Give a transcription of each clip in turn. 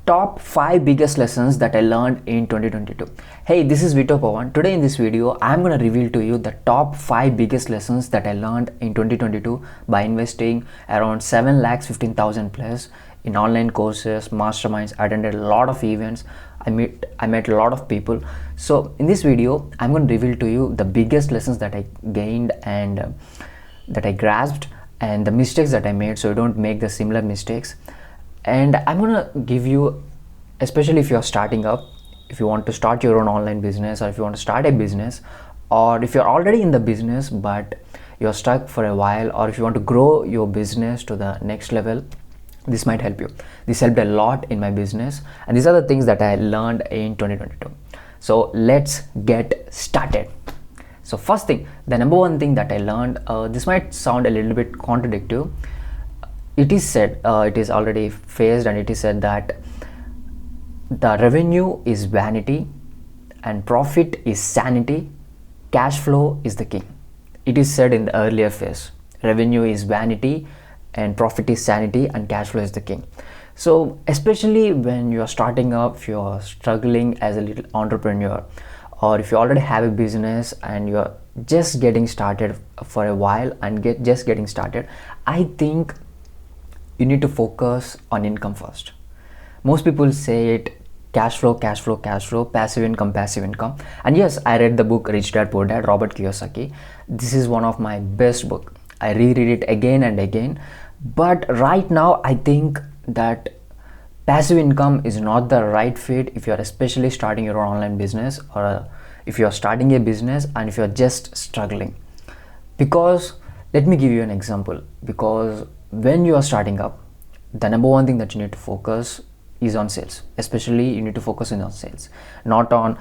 top 5 biggest lessons that I learned in 2022. Hey, this is Vito Pavan. Today in this video, I'm going to reveal to you the top 5 biggest lessons that I learned in 2022 by investing around 7,15,000 plus in online courses, masterminds. I attended a lot of events. I met a lot of people. So in this video, I'm going to reveal to you the biggest lessons that I gained and that I grasped, and the mistakes that I made, so you don't make the similar mistakes. And I'm gonna give you, especially if you're starting up, if you want to start your own online business, or if you want to start a business, or if you're already in the business but you're stuck for a while, or if you want to grow your business to the next level, this might help you. This helped a lot in my business, and these are the things that I learned in 2022. So let's get started. So first thing, the number one thing that I learned, this might sound a little bit contradictory. It is said, it is already phased, and it is said that the revenue is vanity and profit is sanity, cash flow is the king. It is said in the earlier phase, revenue is vanity and profit is sanity and cash flow is the king. So especially when you are starting up, if you are struggling as a little entrepreneur, or if you already have a business and you're just getting started for a while and just getting started, I think you need to focus on income first. Most people say it, cash flow, passive income. And yes, I read the book Rich Dad Poor Dad, Robert Kiyosaki. This is one of my best book. I reread it again and again. But right now, I think that passive income is not the right fit if you're especially starting your own online business, or if you're starting a business and if you're just struggling. Because let me give you an example. Because when you are starting up, the number one thing that you need to focus is on sales. Especially you need to focus on sales, not on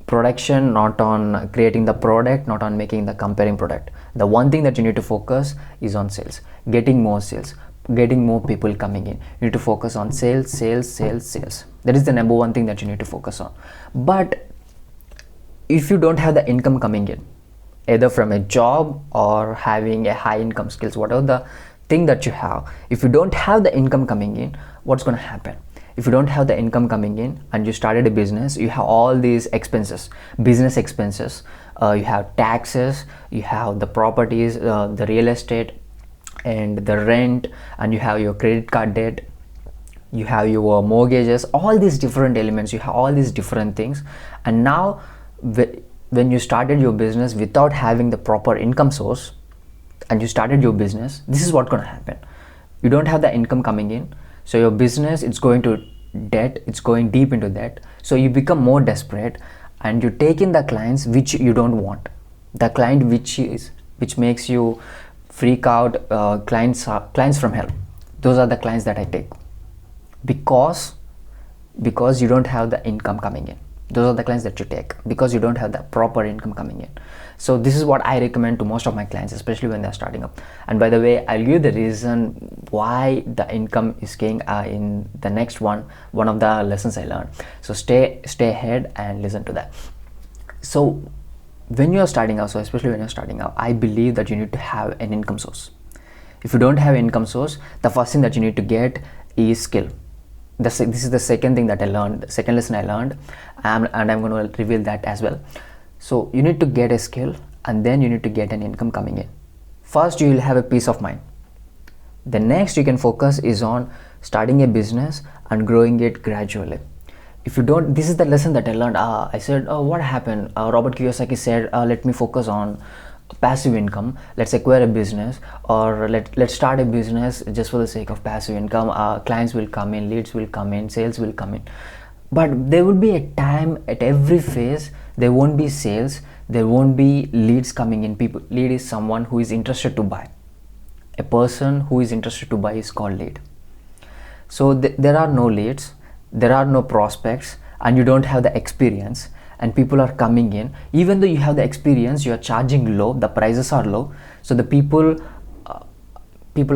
production, not on creating the product, not on making the comparing product. The one thing that you need to focus is on sales, getting more sales, getting more people coming in. You need to focus on sales. That is the number one thing that you need to focus on. But if you don't have the income coming in, either from a job or having a high income skills, whatever the thing that you have, if you don't have the income coming in, what's going to happen? If you don't have the income coming in and you started a business, you have all these expenses, business expenses, you have taxes, you have the properties, the real estate and the rent, and you have your credit card debt, you have your mortgages, all these different elements, you have all these different things. And now when you started your business without having the proper income source and you started your business, this is what's going to happen. You don't have the income coming in, so your business, it's going to debt, it's going deep into debt. So you become more desperate and you take in the clients which you don't want, the client which makes you freak out. Clients from hell. Those are the clients that I take because you don't have the income coming in. Those are the clients that you take because you don't have the proper income coming in. So this is what I recommend to most of my clients, especially when they're starting up. And by the way, I'll give you the reason why the income is king in the next one of the lessons I learned. So stay ahead and listen to that. So when you're starting out, so especially when you're starting out, I believe that you need to have an income source. If you don't have income source, the first thing that you need to get is skill. This is the second thing that I learned, the second lesson I learned, and I'm going to reveal that as well. So you need to get a skill, and then you need to get an income coming in. First, you will have a peace of mind. The next you can focus is on starting a business and growing it gradually. If you don't, this is the lesson that I learned. I said, what happened? Robert Kiyosaki said, let me focus on passive income. Let's acquire a business, or let's start a business just for the sake of passive income. Clients will come in, leads will come in, sales will come in. But there will be a time at every phase, there won't be sales, there won't be leads coming in. Lead is someone who is interested to buy. A person who is interested to buy is called lead. So there are no leads, there are no prospects, and you don't have the experience, and people are coming in. Even though you have the experience, you are charging low, the prices are low. So the people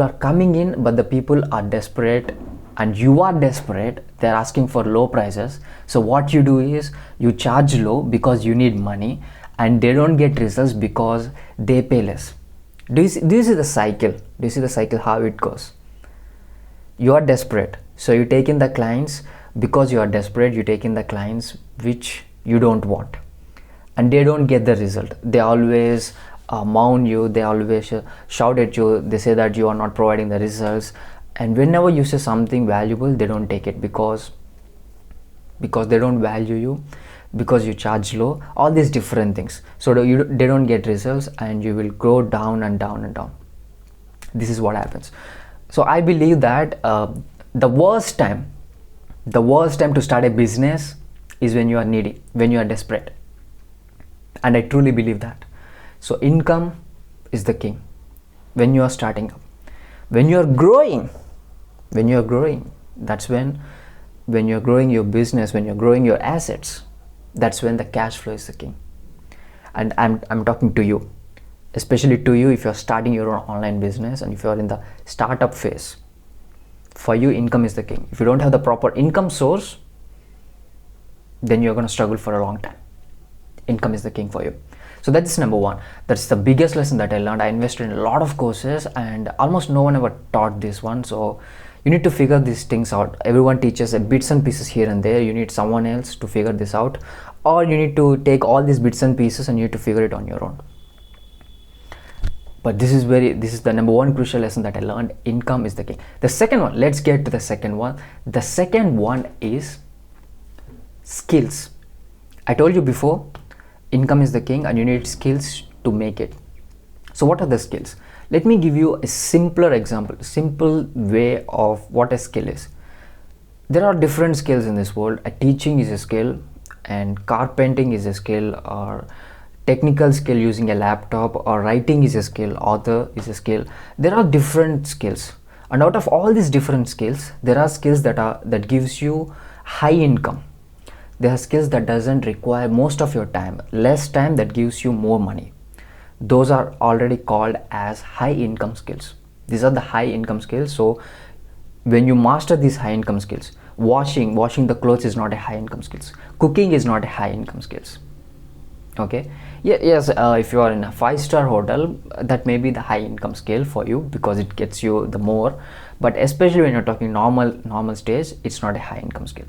are coming in, but the people are desperate and you are desperate. They're asking for low prices. So what you do is you charge low because you need money, and they don't get results because they pay less. Do you see the cycle? Do you see the cycle how it goes? You are desperate, so you take in the clients, because you are desperate, you take in the clients which you don't want, and they don't get the result. They always mourn you, they always shout at you, they say that you are not providing the results, and whenever you say something valuable, they don't take it because they don't value you, because you charge low, all these different things. So they don't get results, and you will go down and down and down. This is what happens. So I believe that the worst time to start a business is when you are needy, when you are desperate, and I truly believe that. So income is the king when you are starting up. When you are growing, that's when you're growing your business, when you're growing your assets, that's when the cash flow is the king. And I'm talking to you, especially to you if you're starting your own online business and if you're in the startup phase. For you, income is the king. If you don't have the proper income source, then you're going to struggle for a long time. Income is the king for you. So that's number one. That's the biggest lesson that I learned. I invested in a lot of courses and almost no one ever taught this one. So you need to figure these things out. Everyone teaches a bits and pieces here and there. You need someone else to figure this out, or you need to take all these bits and pieces and you need to figure it on your own. But this is the number one crucial lesson that I learned. Income is the king. The second one, let's get to the second one. The second one is skills. I told you before, income is the king and you need skills to make it. So what are the skills? Let me give you a simpler example, simple way of what a skill is. There are different skills in this world. Teaching is a skill, and carpenting is a skill, or technical skill using a laptop, or writing is a skill, author is a skill. There are different skills, and out of all these different skills, there are skills that gives you high income. There are skills that doesn't require most of your time, less time, that gives you more money. Those are already called as high income skills. These are the high income skills. So when you master these high income skills, washing the clothes is not a high income skills. Cooking is not a high income skills. Okay. Yes, if you are in a 5-star hotel, that may be the high income skill for you because it gets you the more. But especially when you're talking normal stage, it's not a high income skill.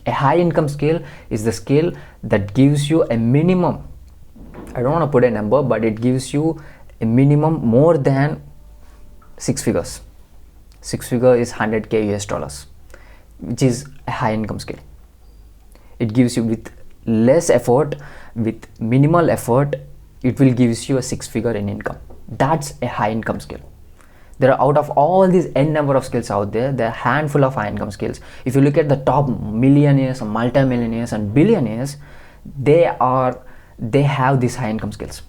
A high income skill is the skill that gives you a minimum. I don't want to put a number, but it gives you a minimum more than 6 figures. 6 figure is 100K US dollars, which is a high income skill. It gives you, with less effort, with minimal effort, it will gives you a 6 figure in income. That's a high income skill. There are, out of all these n number of skills out there, there are a handful of high income skills. If you look at the top millionaires, multimillionaires and billionaires, they have these high income skills.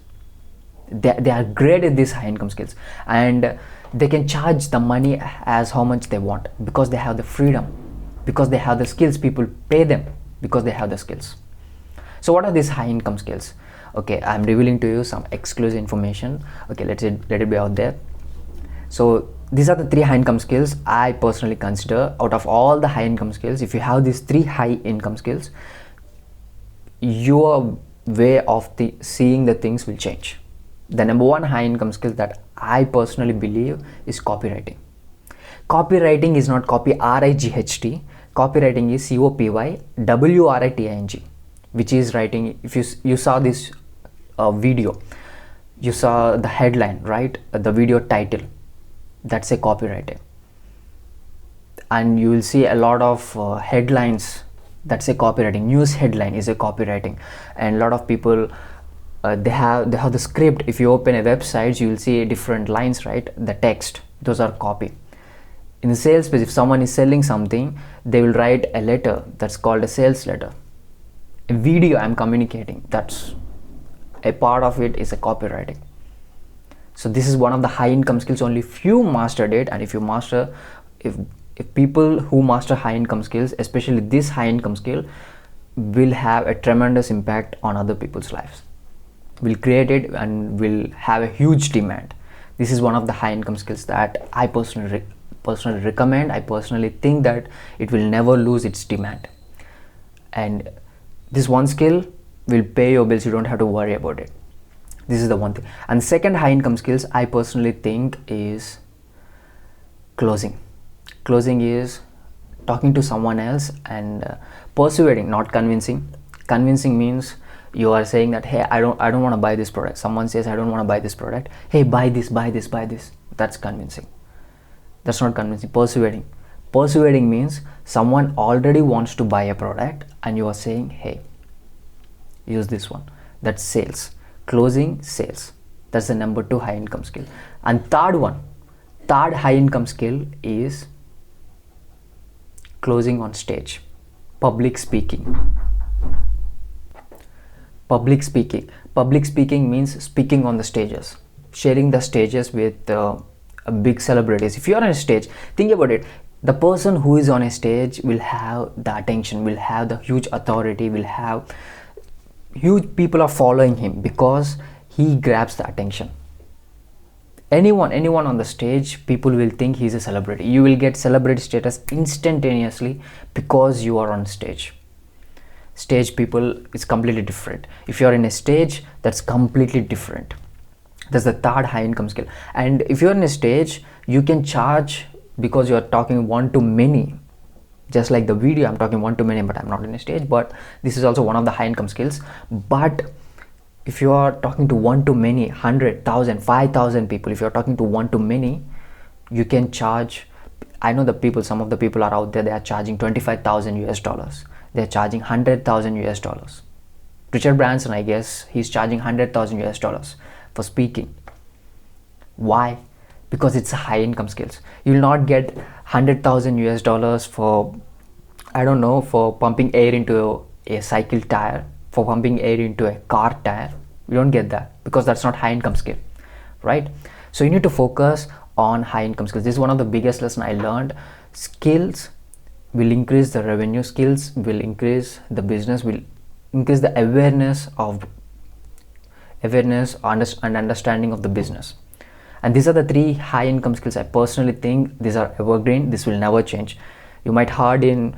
They are great at these high income skills, and they can charge the money as how much they want because they have the freedom, because they have the skills. People pay them because they have the skills. So what are these high income skills? Okay, I'm revealing to you some exclusive information. Okay, let it be out there. So these are the 3 high income skills I personally consider. Out of all the high income skills, if you have these 3 high income skills, your way of seeing the things will change. The number one high income skill that I personally believe is copywriting. Copywriting is not copy RIGHT. Copywriting is COPYWRITING, which is writing. If you saw this video, you saw the headline, right? The video title, that's a copywriting. And you will see a lot of headlines, that's a copywriting. News headline is a copywriting. And a lot of people, they have the script. If you open a website, you will see different lines, right? The text, those are copy. In the sales page, if someone is selling something, they will write a letter, that's called a sales letter. A video I'm communicating, that's a part of it is a copywriting. So this is one of the high income skills. Only few mastered it, and if people who master high income skills, especially this high income skill, will have a tremendous impact on other people's lives, will create it and will have a huge demand. This is one of the high income skills that I personally recommend. I personally think that it will never lose its demand, and this one skill will pay your bills. You don't have to worry about it. This is the one thing. And second high income skills I personally think is closing. Closing is talking to someone else and persuading, not convincing. Convincing means you are saying that, hey, I don't want to buy this product. Someone says, I don't want to buy this product. Hey, buy this, buy this, buy this. That's convincing. That's not convincing. Persuading means someone already wants to buy a product and you are saying, hey, use this one. That's sales. Closing sales. That's the number 2 high income skill. And third high income skill is closing on stage. Public speaking means speaking on the stages, sharing the stages with big celebrities. If you are on a stage, think about it, the person who is on a stage will have the attention, will have the huge authority, will have huge people are following him because he grabs the attention. Anyone on the stage, people will think he's a celebrity. You will get celebrity status instantaneously because you are on stage. Stage people is completely different. If you're in a stage, that's completely different. That's the third high income skill. And if you're in a stage, you can charge because you're talking one to many. Just like the video, I'm talking one to many, but I'm not in a stage. But this is also one of the high income skills. But if you are talking to one to many, 100,000, 5,000 people, if you're talking to one to many, you can charge. I know the people, some of the people are out there, they are charging 25,000 US dollars. They're charging 100,000 US dollars. Richard Branson, I guess, he's charging 100,000 US dollars for speaking. Why? Because it's a high income skills. You will not get 100,000 US dollars for, I don't know, for pumping air into a cycle tire, for pumping air into a car tire. You don't get that because that's not high income skill, right? So you need to focus on high income skills. This is one of the biggest lessons I learned. Skills will increase the revenue, skills will increase the business, will increase the awareness and understanding of the business. And these are the 3 high income skills. I personally think these are evergreen. This will never change. You might heard in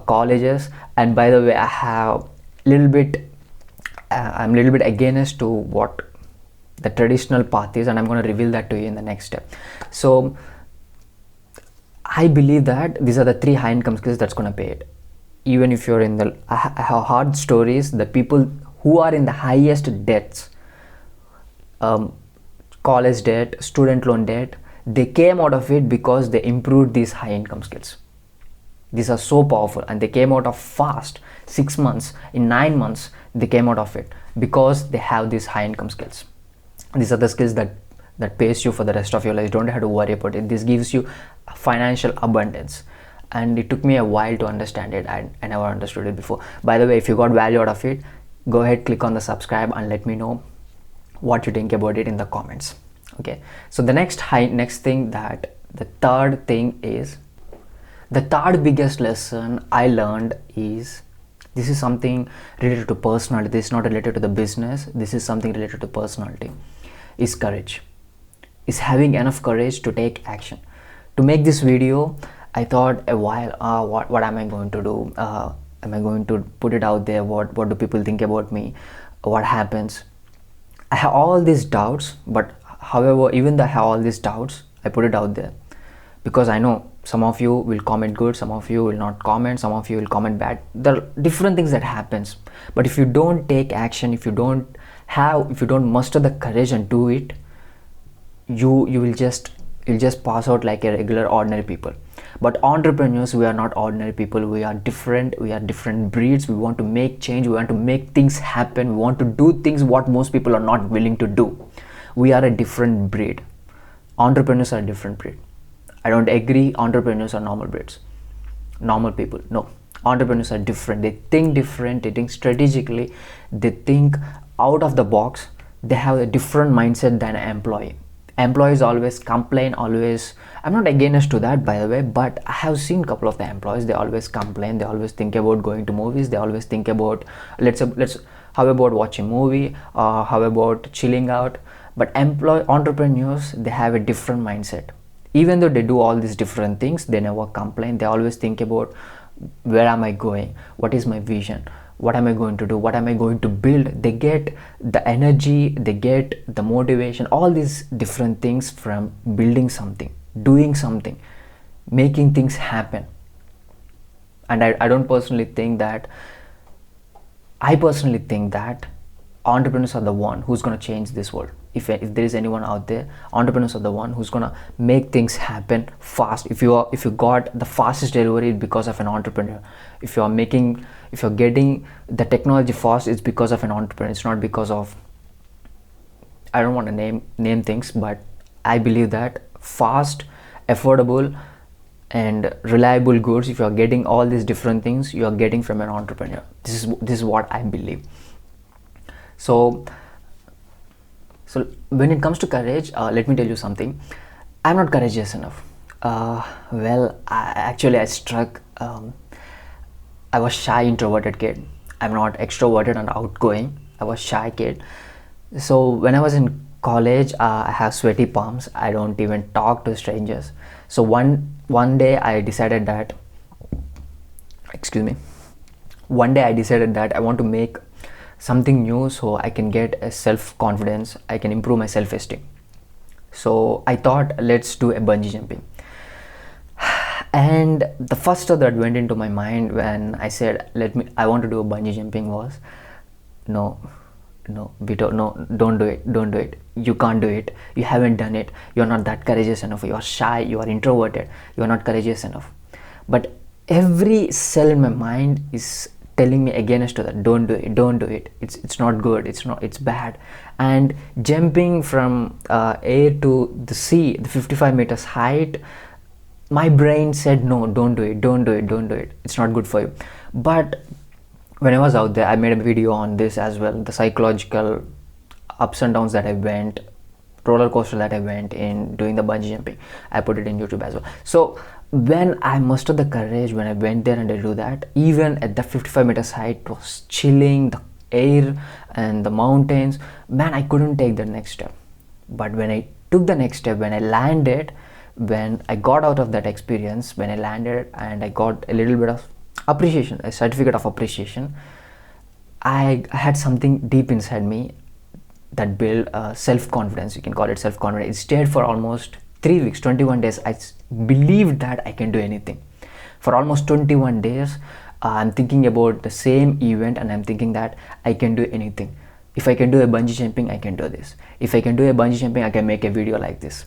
colleges, and by the way, I'm a little bit against to what the traditional path is, and I'm going to reveal that to you in the next step. So I believe that these are the 3 high income skills that's going to pay it. Even if you're in the, I have heard stories, the people who are in the highest debts, college debt, student loan debt, they came out of it because they improved these high income skills. These are so powerful, and they came out of fast. 6 months, in 9 months, they came out of it because they have these high income skills. These are the skills that pays you for the rest of your life. You don't have to worry about it. This gives you financial abundance. And it took me a while to understand it. I never understood it before. By the way, if you got value out of it, go ahead, click on the subscribe and let me know what you think about it in the comments. Okay, so the next thing, that the third thing is, the third biggest lesson I learned is, this is something related to personality. This is not related to the business. This is something related to personality. Is courage. Is having enough courage to take action. To make this video, I thought a while, what am I going to do? Am I going to put it out there? What do people think about me? What happens? I have all these doubts, but however, even though I have all these doubts, I put it out there because I know some of you will comment good, some of you will not comment, some of you will comment bad. There are different things that happens. But if you don't take action, if you don't muster the courage and do it, you'll just pass out like a regular ordinary people. But entrepreneurs, we are not ordinary people. We are different. We are different breeds. We want to make change. We want to make things happen. We want to do things what most people are not willing to do. We are a different breed. Entrepreneurs are a different breed. I don't agree entrepreneurs are normal breeds, normal people. No, entrepreneurs are different. They think different. They think strategically. They think out of the box. They have a different mindset than an employee. Employees always complain, always. I'm not against to that, by the way, but I have seen a couple of the employees. They always complain. They always think about going to movies. They always think about how about watching movie, how about chilling out. But entrepreneurs, they have a different mindset. Even though they do all these different things, they never complain. They always think about, where am I going? What is my vision? What am I going to do? What am I going to build? They get the energy, they get the motivation, all these different things from building something, doing something, making things happen. And I don't personally think that, I personally think that entrepreneurs are the one who's going to change this world. If there is anyone out there, entrepreneurs are the one who's going to make things happen fast. If you got the fastest delivery because of an entrepreneur. If you're getting the technology fast, it's because of an entrepreneur. It's not because of, I don't want to name things, but I believe that fast, affordable and reliable goods, if you're getting all these different things, you're getting from an entrepreneur. This is what I believe. So when it comes to courage, let me tell you something. I'm not courageous enough. I struck. I was shy, introverted kid. I'm not extroverted and outgoing. I was shy kid. So when I was in college, I have sweaty palms. I don't even talk to strangers. So one day I decided that, one day I decided that I want to make something new so I can get a self-confidence, I can improve my self-esteem. So I thought, let's do a bungee jumping. And the first thought that went into my mind when I said I want to do a bungee jumping was, no Vito, no, don't do it, you can't do it, you haven't done it, you're not that courageous enough, you are shy, you are introverted, you are not courageous enough. But every cell in my mind is telling me against to that, don't do it, it's not good, it's bad. And jumping from air to the sea, the 55 meters height, my brain said, no, don't do it, it's not good for you. But when I was out there, I made a video on this as well, the psychological ups and downs that I went, roller coaster that I went in doing the bungee jumping. I put it in YouTube as well. So when I mustered the courage, when I went there and I do that, even at the 55 meters height, it was chilling, the air and the mountains, man, I couldn't take the next step. But when I took the next step, when I landed, when I got out of that experience, when I landed and I got a little bit of appreciation, a certificate of appreciation, I had something deep inside me that built self-confidence. You can call it self-confidence. It stayed for almost 3 weeks, 21 days. I believed that I can do anything. For almost 21 days, I'm thinking about the same event and I'm thinking that I can do anything. If I can do a bungee jumping, I can do this. If I can do a bungee jumping, I can make a video like this.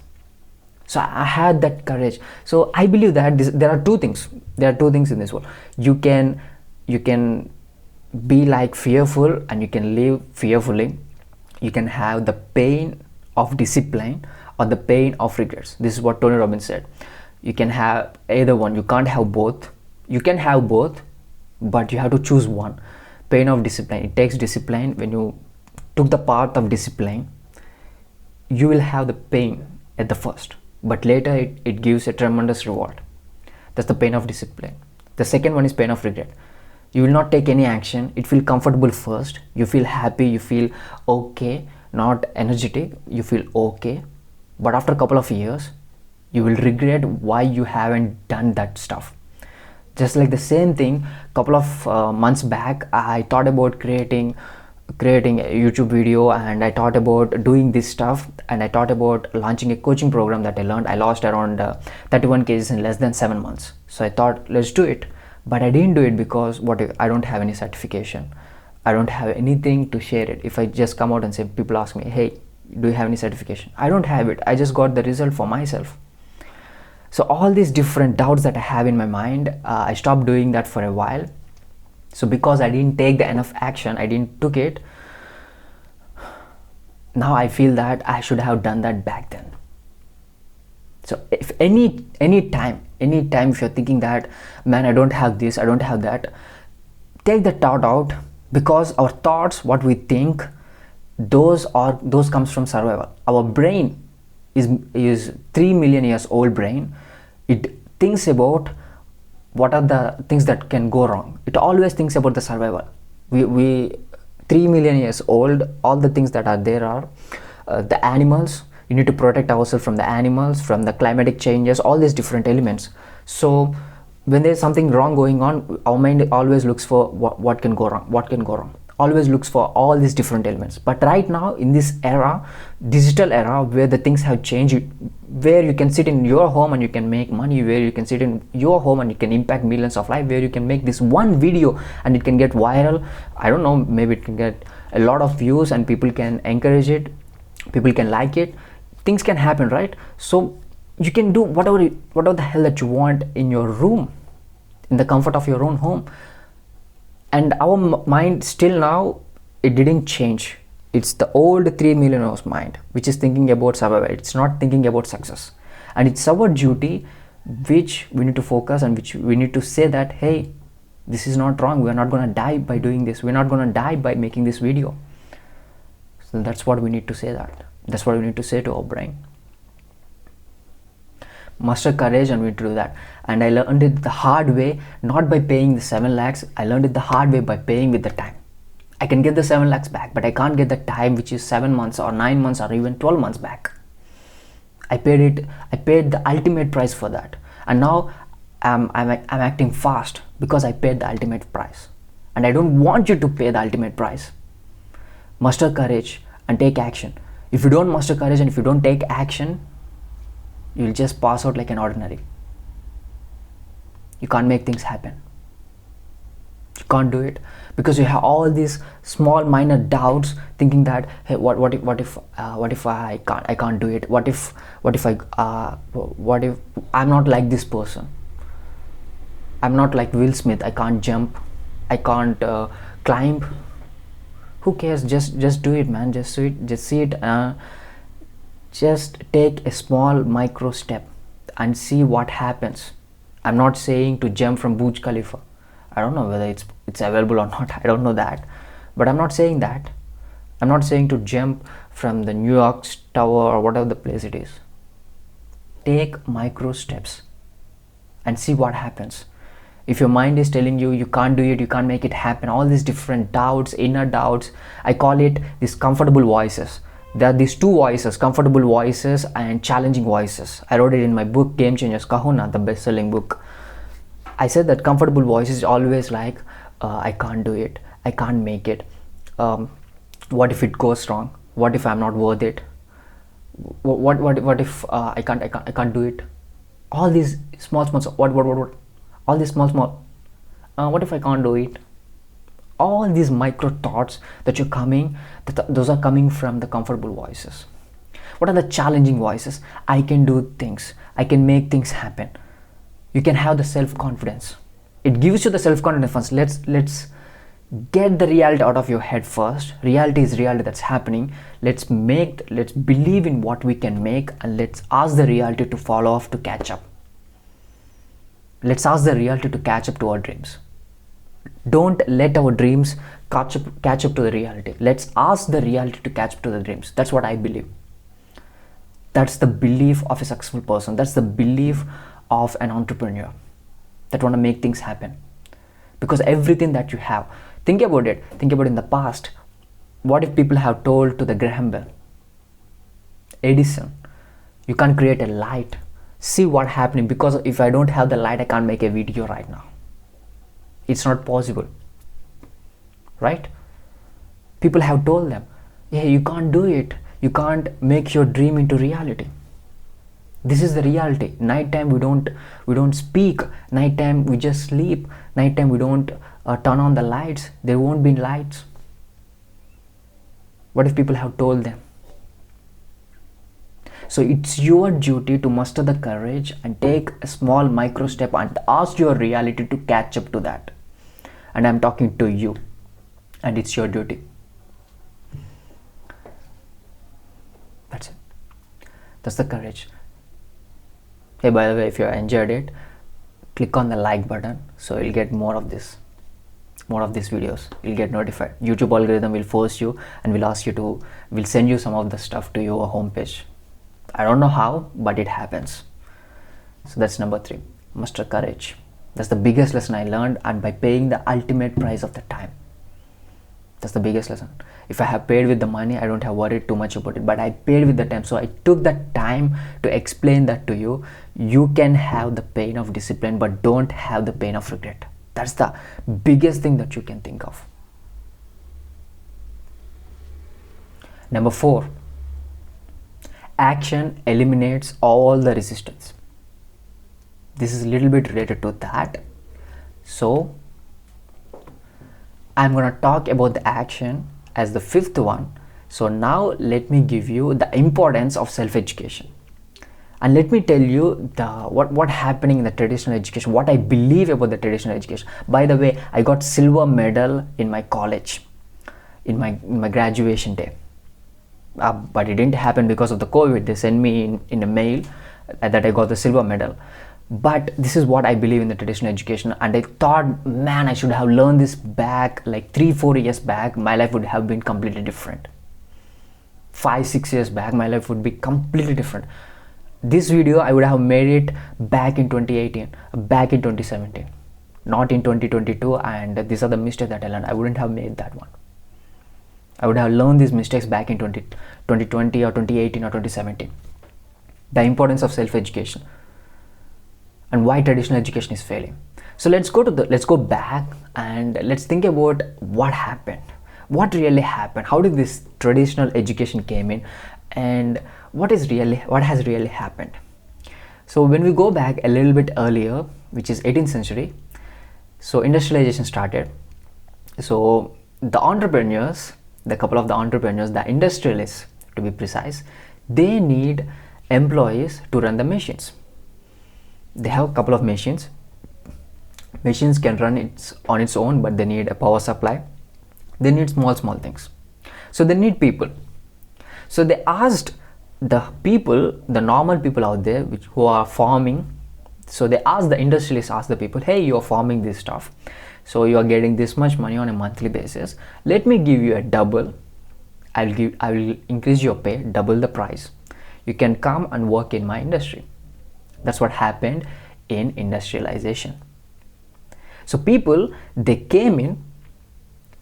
So I had that courage. So I believe that there are two things. There are two things in this world. You can be like fearful and you can live fearfully. You can have the pain of discipline or the pain of regrets. This is what Tony Robbins said. You can have either one. You can't have both. You can have both, but you have to choose one. Pain of discipline. It takes discipline. When you took the path of discipline, you will have the pain at the first, but later it gives a tremendous reward. That's the pain of discipline. The second one is pain of regret. You will not take any action. It feels comfortable first. You feel happy, you feel okay, not energetic, you feel okay. But after a couple of years, you will regret why you haven't done that stuff. Just like the same thing, couple of months back, I thought about creating a YouTube video, and I thought about doing this stuff, and I thought about launching a coaching program that I learned. I lost around 31 kgs in less than 7 months. So I thought, let's do it. But I didn't do it because I don't have any certification. I don't have anything to share it. If I just come out and say, people ask me, hey, do you have any certification? I don't have it. I just got the result for myself. So all these different doubts that I have in my mind, I stopped doing that for a while. So because I didn't take the enough action, I didn't took it. Now I feel that I should have done that back then. So if any time if you're thinking that, man, I don't have this, I don't have that, take the thought out, because our thoughts, what we think, those comes from survival. Our brain is 3 million years old brain. It thinks about what are the things that can go wrong. It always thinks about the survival. We 3 million years old. All the things that are there are the animals. You need to protect ourselves from the animals, from the climatic changes, all these different elements. So when there's something wrong going on, our mind always looks for what can go wrong, always looks for all these different elements. But right now in this era, digital era, where the things have changed, where you can sit in your home and you can make money, where you can sit in your home and you can impact millions of lives, where you can make this one video and it can get viral. I don't know, maybe it can get a lot of views and people can encourage it, people can like it, things can happen, right? So you can do whatever the hell that you want in your room, in the comfort of your own home. And our mind still now, it didn't change. It's the old 3 millionaires mind, which is thinking about survival. It's not thinking about success. And it's our duty, which we need to focus and which we need to say that, hey, this is not wrong. We're not going to die by doing this. We're not going to die by making this video. So that's what we need to say that. That's what we need to say to our brain. Muster courage and we need to do that. And I learned it the hard way, not by paying the 7 lakhs. I learned it the hard way by paying with the time. I can get the 7 lakhs back, but I can't get the time, which is 7 months or 9 months or even 12 months back. I paid the ultimate price for that. And now I'm acting fast because I paid the ultimate price. And I don't want you to pay the ultimate price. Muster courage and take action. If you don't muster courage and if you don't take action, you'll just pass out like an ordinary. You can't make things happen. You can't do it because you have all these small minor doubts, thinking that, hey, what if I can't do it? What if I'm not like this person? I'm not like Will Smith. I can't jump. I can't climb. Who cares? Just do it, man. Just do it. Just see it. Just take a small micro step and see what happens. I'm not saying to jump from Burj Khalifa. I don't know whether it's available or not. I don't know that. But I'm not saying that. I'm not saying to jump from the New York Tower or whatever the place it is. Take micro steps and see what happens. If your mind is telling you you can't do it, you can't make it happen, all these different doubts, inner doubts, I call it these comfortable voices. There are these two voices, comfortable voices and challenging voices. I wrote it in my book, Game Changers Kahuna, the best-selling book. I said that comfortable voice is always like, I can't do it, I can't make it. What if it goes wrong? What if I'm not worth it? What if I can't do it? All these small what? All these small. What if I can't do it? All these micro thoughts that you're coming, those are coming from the comfortable voices. What are the challenging voices? I can do things. I can make things happen. You can have the self-confidence. It gives you the self-confidence first. Let's get the reality out of your head first. Reality is reality that's happening. Let's believe in what we can make, and let's ask the reality to follow off, to catch up. Let's ask the reality to catch up to our dreams. Don't let our dreams catch up to the reality. Let's ask the reality to catch up to the dreams. That's what I believe. That's the belief of a successful person. That's the belief of an entrepreneur that want to make things happen. Because everything that you have, think about it. Think about in the past. What if people have told to the Graham Bell, Edison, you can't create a light. See what happening, because if I don't have the light, I can't make a video right now. It's not possible, right? People have told them, yeah, you can't do it. You can't make your dream into reality. This is the reality. Nighttime we don't speak. Nighttime we just sleep. Nighttime we don't turn on the lights. There won't be lights. What if people have told them? So it's your duty to muster the courage and take a small micro step and ask your reality to catch up to that. And I'm talking to you, and it's your duty. That's it. That's the courage. Hey, by the way, if you enjoyed it, click on the like button so you'll get more of these videos. You'll get notified. YouTube algorithm will force you and will send you some of the stuff to your homepage. I don't know how, but it happens. So that's number 3. Muster courage. That's the biggest lesson I learned, and by paying the ultimate price of the time. That's the biggest lesson. If I have paid with the money, I don't have worried too much about it, but I paid with the time. So I took that time to explain that to you. You can have the pain of discipline, but don't have the pain of regret. That's the biggest thing that you can think of. Number 4, action eliminates all the resistance. This is a little bit related to that. So I'm going to talk about the action as the 5th one. So now let me give you the importance of self-education. And let me tell you what happening in the traditional education, what I believe about the traditional education. By the way, I got silver medal in my college, in my graduation day. But it didn't happen because of the COVID. They sent me in a mail that I got the silver medal. But this is what I believe in the traditional education, and I thought, man, I should have learned this back like 3-4 years back. My life would have been completely different. 5-6 years back, my life would be completely different. This video I would have made it back in 2018, back in 2017, not in 2022. And these are the mistakes that I learned. I wouldn't have made that one. I would have learned these mistakes back in 2020 or 2018 or 2017. The importance of self-education and why traditional education is failing. So let's go back and let's think about what happened. What really happened? How did this traditional education came in, and what has really happened? So when we go back a little bit earlier, which is 18th century, so industrialization started. So the entrepreneurs, the couple of the entrepreneurs, the industrialists to be precise, they need employees to run the machines. They have a couple of machines. Machines can run on its own, but they need a power supply. They need small things. So they need people. So they asked the people, the normal people out there who are farming. So they asked the industrialists, asked the people, hey, you are farming this stuff. So you are getting this much money on a monthly basis. Let me give you a double. I will increase your pay, double the price. You can come and work in my industry. That's what happened in industrialization. So people, they came in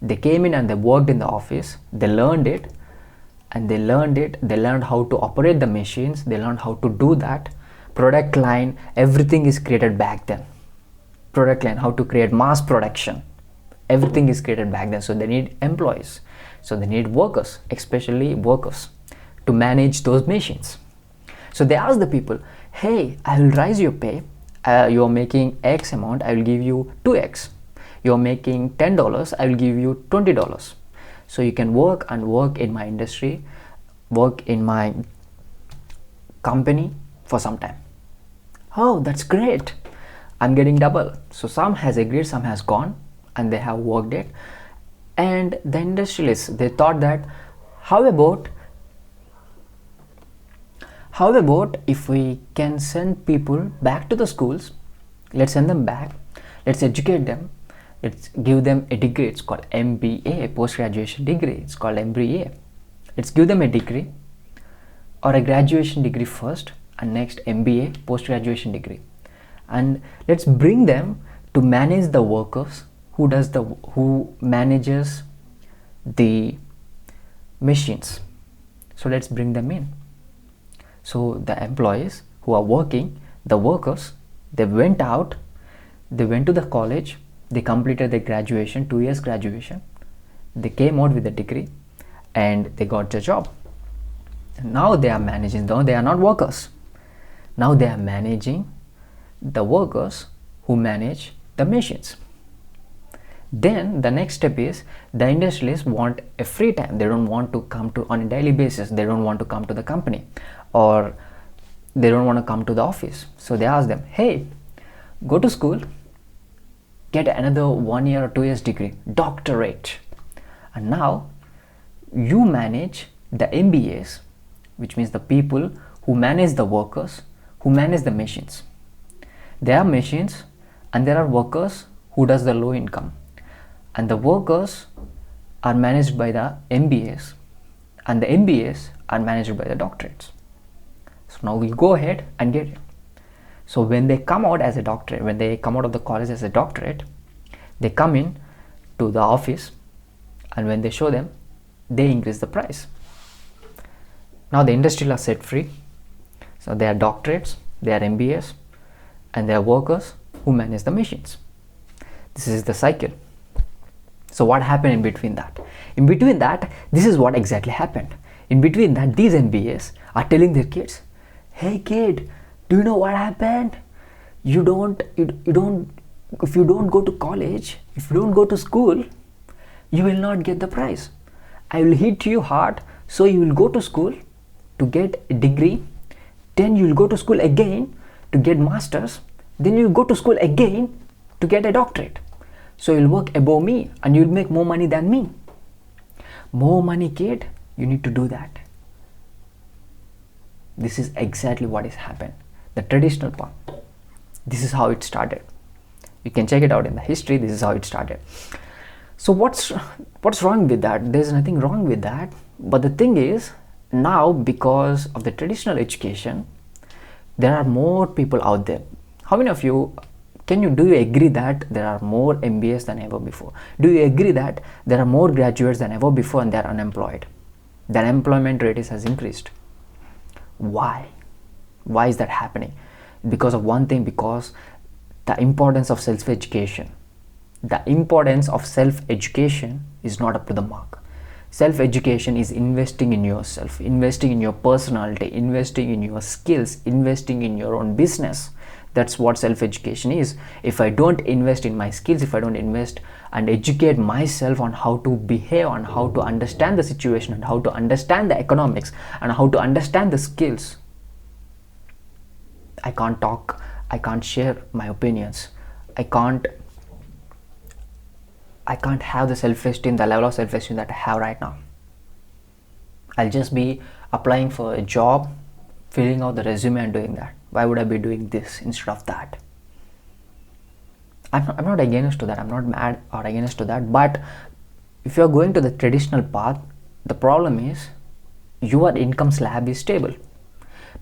and they worked in the office. They learned it. They learned how to operate the machines. They learned how to do that. Product line, everything is created back then. Product line, how to create mass production. Everything is created back then. So they need employees. So they need workers, especially workers, to manage those machines. So they asked the people, hey, I will raise your pay. You are making X amount, I will give you 2X. You are making $10, I will give you $20. So you can work in my industry, work in my company for some time. Oh, that's great. I'm getting double. So some has agreed, some has gone, and they have worked it. And the industrialists, they thought that, how about if we can send people back to the schools? Let's send them back. Let's educate them. Let's give them a degree. It's called MBA, post-graduation degree. It's called MBA. Let's give them a degree or a graduation degree first, and next MBA, post-graduation degree. And let's bring them to manage the workers who manages the machines. So let's bring them in. So the employees who are working, the workers, they went out, they went to the college, they completed their graduation, 2 years graduation. They came out with a degree and they got the job. Now they are managing, though they are not workers. Now they are managing the workers who manage the machines. Then the next step is the industrialists want a free time. They don't want to come to on a daily basis. They don't want to come to the company, or they don't want to come to the office. So they ask them, hey, go to school, get another 1 year or 2 years degree, doctorate. And now you manage the MBAs, which means the people who manage the workers, who manage the machines. There are machines and there are workers who does the low income. And the workers are managed by the MBAs, and the MBAs are managed by the doctorates. So now we'll go ahead and get it. So when they come out as a doctorate, when they come out of the college as a doctorate, they come in to the office, and when they show them, they increase the price. Now the industrial are set free. So they are doctorates, they are MBAs, and they are workers who manage the machines. This is the cycle. So what happened in between that? In between that, this is what exactly happened. In between that, these MBAs are telling their kids, hey kid, do you know what happened? You don't if you don't go to college, if you don't go to school, you will not get the prize. I will hit you hard, so you will go to school to get a degree, then you will go to school again to get masters, then you will go to school again to get a doctorate. So you'll work above me and you'll make more money than me. More money, kid, you need to do that. This is exactly what has happened. The traditional path. This is how it started. You can check it out in the history. This is how it started. So what's wrong with that? There's nothing wrong with that. But the thing is, now because of the traditional education, there are more people out there. How many of you do you agree that there are more MBAs than ever before? Do you agree that there are more graduates than ever before and they're unemployed? The unemployment rate has increased. Why? Why is that happening? Because of one thing, because the importance of self-education. The importance of self-education is not up to the mark. Self-education is investing in yourself, investing in your personality, investing in your skills, investing in your own business. That's what self-education is. If I don't invest in my skills, if I don't invest and educate myself on how to behave, on how to understand the situation, and how to understand the economics, and how to understand the skills, I can't talk, I can't share my opinions, I can't have the self-esteem, the level of self-esteem that I have right now. I'll just be applying for a job, filling out the resume and doing that. Why would I be doing this instead of that? I'm not against to that. I'm not mad or against to that. But if you're going to the traditional path, the problem is your income slab is stable.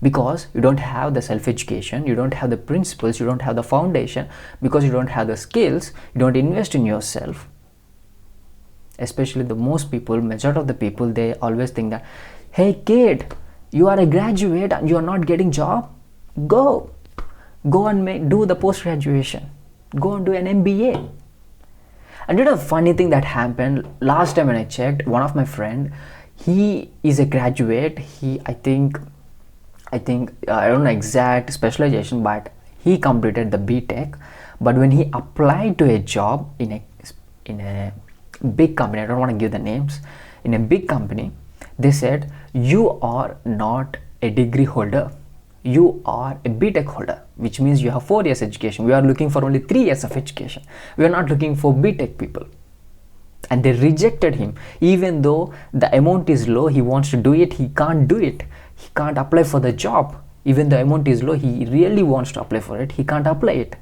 Because you don't have the self-education, you don't have the principles, you don't have the foundation, because you don't have the skills, you don't invest in yourself. Especially the majority of the people, they always think that, hey kid, you are a graduate and you are not getting job, go and do the post-graduation, go and do an MBA. And you know, the funny thing that happened last time when I checked, one of my friend, he is a graduate. I think I don't know exact specialization, but he completed the BTech. But when he applied to a job in a big company, I don't want to give the names, in a big company, they said, you are not a degree holder, you are a BTech holder, which means you have 4 years education. We are looking for only 3 years of education. We are not looking for BTech people. And they rejected him. Even though the amount is low, he wants to do it, he can't do it. He can't apply for the job. Even the amount is low, he really wants to apply for it, he can't apply it.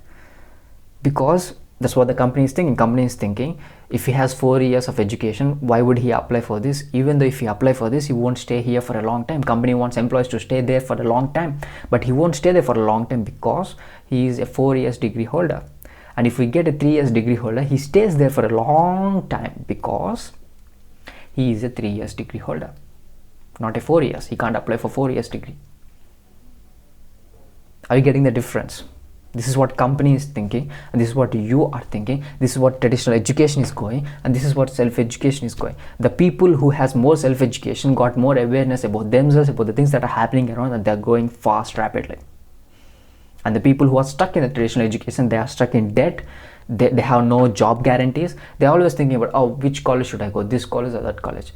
Because that's what the company is thinking. Company is thinking, if he has 4 years of education, why would he apply for this? Even though if he apply for this, he won't stay here for a long time. Company wants employees to stay there for a long time, but he won't stay there for a long time because he is a 4 years degree holder. And if we get a 3 years degree holder, he stays there for a long time because he is a 3 years degree holder, not a 4 years. He can't apply for 4 years degree. Are you getting the difference? This is what company is thinking, and this is what you are thinking. This is what traditional education is going, and this is what self-education is going. The people who has more self-education got more awareness about themselves, about the things that are happening around, and they're going fast, rapidly. And the people who are stuck in the traditional education, they are stuck in debt. They have no job guarantees. They're always thinking about, oh, which college should I go, this college or that college.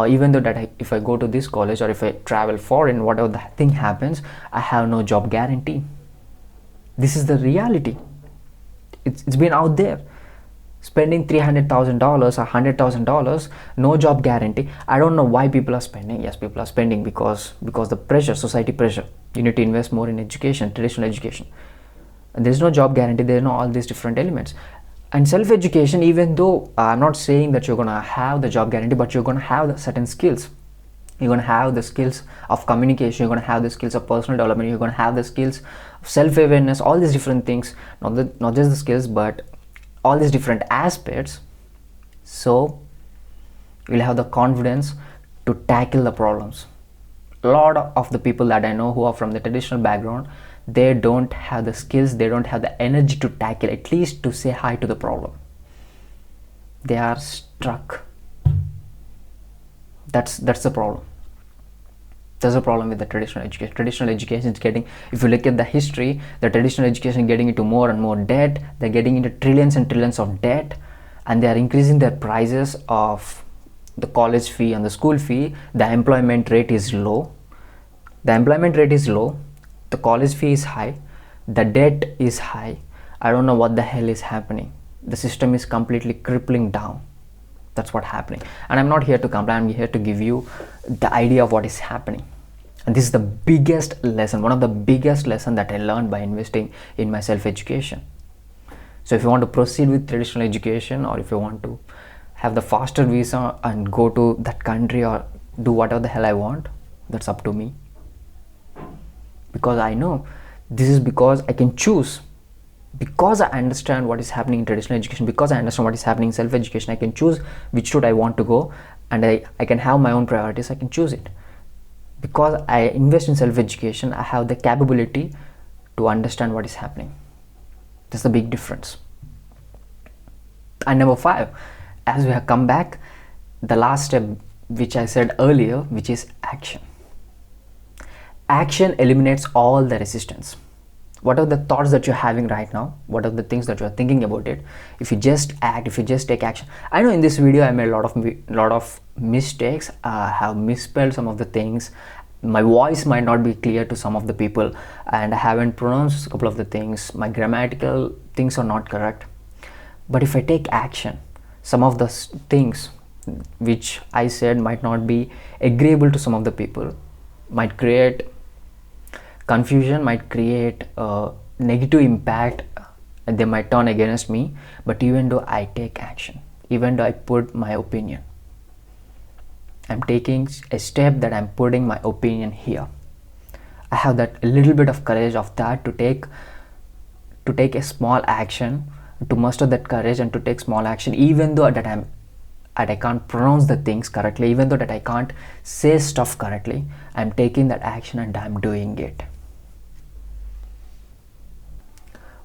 Even though that if I go to this college or if I travel foreign, whatever the thing happens, I have no job guarantee. This is the reality. It's been out there. Spending $300,000 or $100,000, no job guarantee. I don't know why people are spending. Yes, people are spending because the pressure, society pressure. You need to invest more in education, traditional education. And there is no job guarantee. There are no all these different elements. And self-education, even though I'm not saying that you're gonna have the job guarantee, but you're gonna have certain skills. You're going to have the skills of communication, you're going to have the skills of personal development, you're going to have the skills of self-awareness, all these different things, not just the skills, but all these different aspects. So you'll have the confidence to tackle the problems. A lot of the people that I know who are from the traditional background, they don't have the skills, they don't have the energy to tackle, at least to say hi to the problem. They are stuck. That's the problem. There's a problem with the traditional education. Traditional education is getting, if you look at the history, the traditional education is getting into more and more debt. They're getting into trillions and trillions of debt, and they are increasing their prices of the college fee and the school fee. The employment rate is low. The college fee is high. The debt is high. I don't know what the hell is happening. The system is completely crippling down. That's what's happening. And I'm not here to complain. I'm here to give you the idea of what is happening. And this is the biggest lesson, one of the biggest lessons that I learned by investing in my self-education. So if you want to proceed with traditional education, or if you want to have the faster visa and go to that country or do whatever the hell I want, that's up to me. Because I know this is because I can choose. Because I understand what is happening in traditional education, because I understand what is happening in self-education, I can choose which route I want to go, and I can have my own priorities. I can choose it. Because I invest in self-education, I have the capability to understand what is happening. That's the big difference. And number 5, as we have come back, the last step which I said earlier, which is action. Action eliminates all the resistance. What are the thoughts that you're having right now? What are the things that you're thinking about it? If you just act, if you just take action. I know in this video I made a lot of mistakes. I have misspelled some of the things. My voice might not be clear to some of the people, and I haven't pronounced a couple of the things. My grammatical things are not correct. But if I take action, some of the things which I said might not be agreeable to some of the people, might create confusion, might create a negative impact, and they might turn against me. But even though I take action, even though I put my opinion, I'm taking a step that I'm putting my opinion here. I have that little bit of courage of that to take a small action, to muster that courage and to take small action, even though that I can't pronounce the things correctly, even though that I can't say stuff correctly. I'm taking that action and I'm doing it.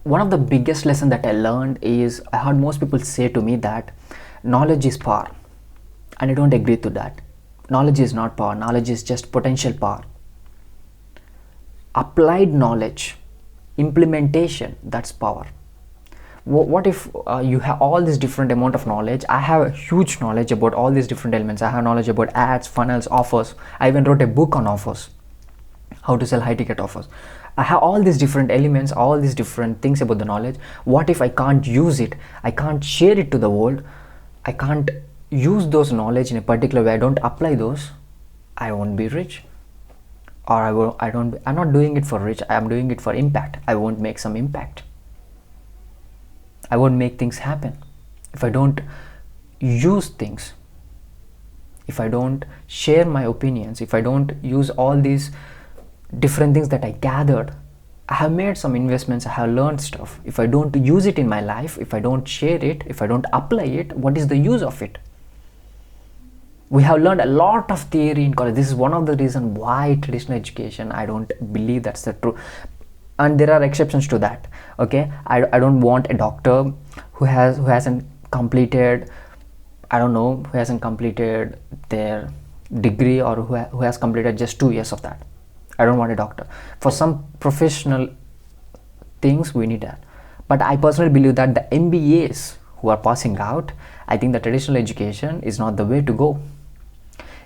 One of the biggest lessons that I learned is, I heard most people say to me that knowledge is power, and I don't agree to that. Knowledge is not power. Knowledge is just potential power. Applied knowledge, implementation, that's power. What if you have all this different amount of knowledge? I have a huge knowledge about all these different elements. I have knowledge about ads, funnels, offers. I even wrote a book on offers, how to sell high ticket offers. I have all these different elements, all these different things about the knowledge. What if I can't use it? I can't share it to the world. I can't use those knowledge in a particular way. I don't apply those. I won't be rich. Or I'm not doing it for rich. I'm doing it for impact. I won't make some impact. I won't make things happen if I don't use things, if I don't share my opinions, if I don't use all these different things that I gathered. I have made some investments, I have learned stuff. If I don't use it in my life, if I don't share it, if I don't apply it, what is the use of it? We have learned a lot of theory in college. This is one of the reasons why traditional education, I don't believe that's the truth. And there are exceptions to that. Okay, I don't want a doctor who hasn't completed, I don't know, who hasn't completed their degree, or who has completed just 2 years of that. I don't want a doctor. For some professional things we need that. But I personally believe that the MBAs who are passing out, I think the traditional education is not the way to go.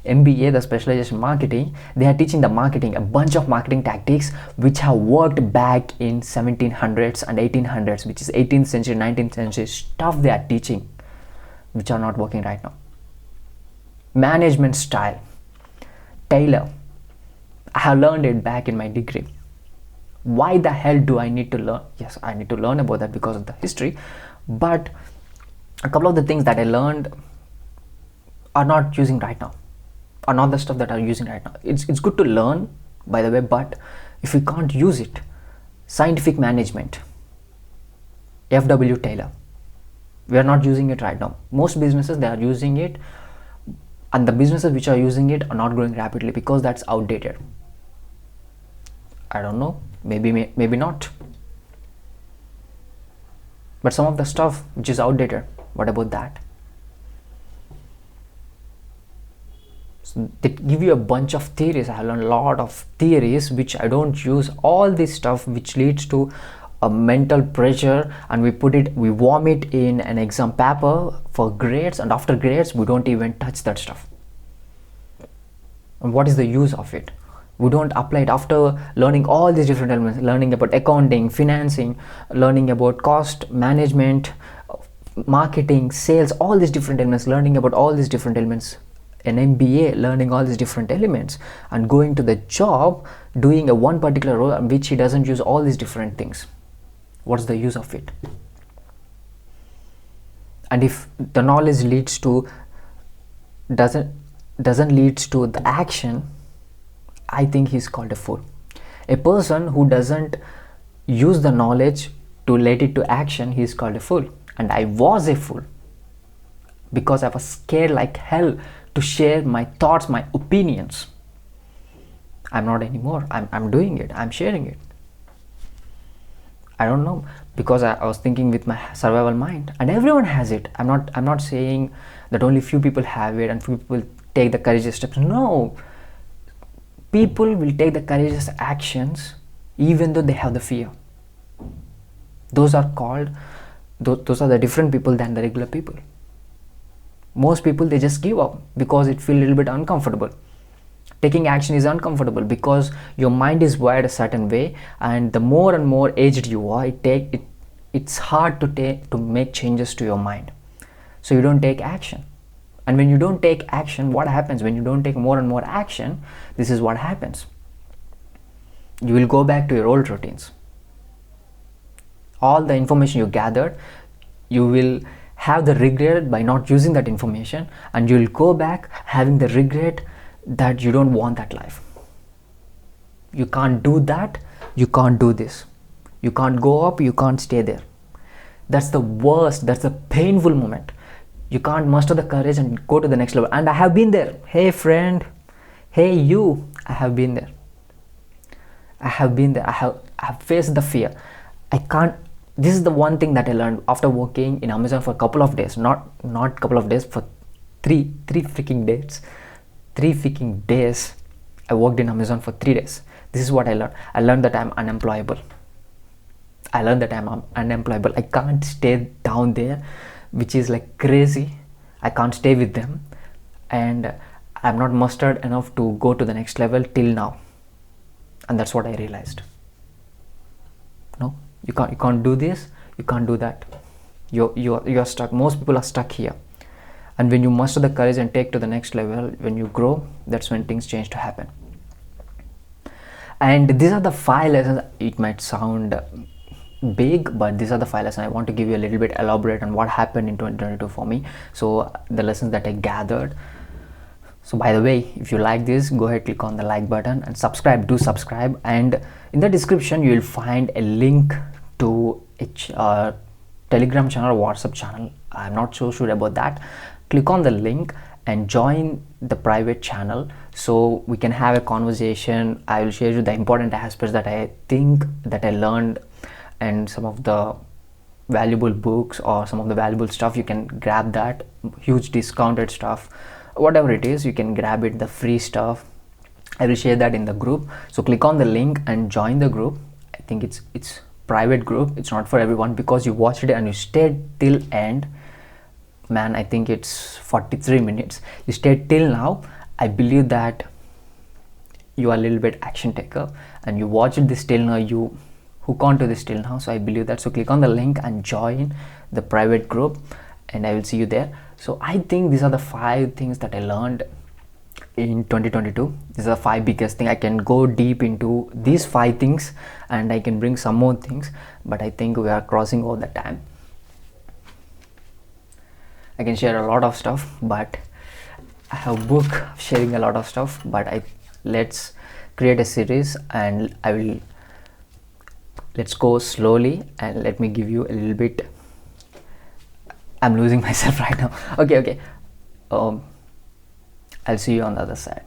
MBA, the specialization marketing, they are teaching the marketing, a bunch of marketing tactics which have worked back in 1700s and 1800s, which is 18th century, 19th century stuff they are teaching, which are not working right now. Management style, Taylor, I have learned it back in my degree. Why the hell do I need to learn? Yes, I need to learn about that because of the history, but a couple of the things that I learned are not using right now, are not the stuff that I'm using right now. It's good to learn, by the way, but if we can't use it, scientific management, F.W. Taylor, we are not using it right now. Most businesses, they are using it, and the businesses which are using it are not growing rapidly because that's outdated. I don't know, maybe not. But some of the stuff which is outdated, what about that? So they give you a bunch of theories. I have learned a lot of theories which I don't use. All this stuff which leads to a mental pressure, and we warm it in an exam paper for grades, and after grades we don't even touch that stuff. And what is the use of it? We don't apply it after learning all these different elements, learning about accounting, financing, learning about cost management, marketing, sales, all these different elements, learning about all these different elements, an MBA, learning all these different elements, and going to the job doing a one particular role in which he doesn't use all these different things. What's the use of it? And if the knowledge leads to doesn't leads to the action, I think he's called a fool. A person who doesn't use the knowledge to let it to action, he's called a fool. And I was a fool because I was scared like hell to share my thoughts, my opinions. I'm not anymore. I'm doing it. I'm sharing it. I don't know, because I was thinking with my survival mind, and everyone has it. I'm not saying that only few people have it and few people take the courageous steps. No, people will take the courageous actions even though they have the fear. Those are the different people than the regular people. Most people, they just give up because it feels a little bit uncomfortable. Taking action is uncomfortable because your mind is wired a certain way, and the more and more aged you are, it's hard to make changes to your mind. So you don't take action. And when you don't take action, what happens? When you don't take more and more action, this is what happens. You will go back to your old routines. All the information you gathered, you will have the regret by not using that information, and you will go back having the regret that you don't want that life. You can't do that, you can't do this. You can't go up, you can't stay there. That's the worst, that's the painful moment. You can't muster the courage and go to the next level. And I have been there. Hey friend, hey you, I have been there. I have faced the fear. This is the one thing that I learned after working in Amazon for a couple of days, not couple of days, for three freaking days. 3 freaking days I worked in Amazon for 3 days. This is what I learned. I learned that I'm unemployable. I can't stay down there, which is like crazy. I can't stay with them, and I'm not mustered enough to go to the next level till now. And that's what I realized. No, you can't do this, you can't do that. You're stuck. Most people are stuck here. And when you muster the courage and take to the next level, when you grow, that's when things change to happen. And these are the 5 lessons. It might sound big, but these are the 5 lessons. I want to give you a little bit elaborate on what happened in 2022 for me. So the lessons that I gathered. So by the way, if you like this, go ahead, click on the like button and subscribe. Do subscribe. And in the description, you will find a link to a Telegram channel or WhatsApp channel. I'm not so sure about that. Click on the link and join the private channel so we can have a conversation. I will share you the important aspects that I think that I learned, and some of the valuable books or some of the valuable stuff. You can grab that huge discounted stuff, whatever it is, you can grab it, the free stuff. I will share that in the group. So click on the link and join the group. I think it's private group. It's not for everyone, because you watched it and you stayed till end. Man, I think it's 43 minutes. You stayed till now. I believe that you are a little bit action taker and you watched this till now. You hook on to this till now. So I believe that. So click on the link and join the private group, and I will see you there. So I think these are the 5 things that I learned in 2022. These are the 5 biggest things. I can go deep into these 5 things and I can bring some more things, but I think we are crossing over the time. I can share a lot of stuff, but I have a book sharing a lot of stuff, but let's create a series, and let's go slowly, and let me give you a little bit. I'm losing myself right now. Okay. I'll see you on the other side.